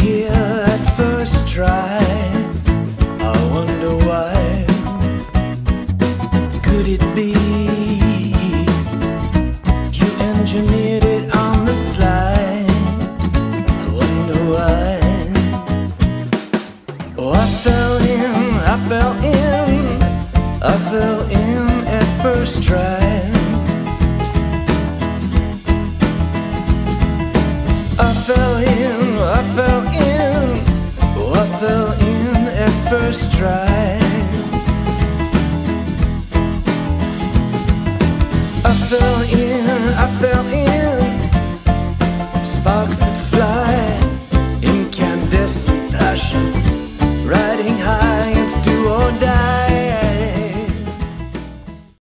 here at first try. I wonder why. Could it be you engineered it on the slide? I wonder why. Oh, I fell in at first try. I fell in at first try.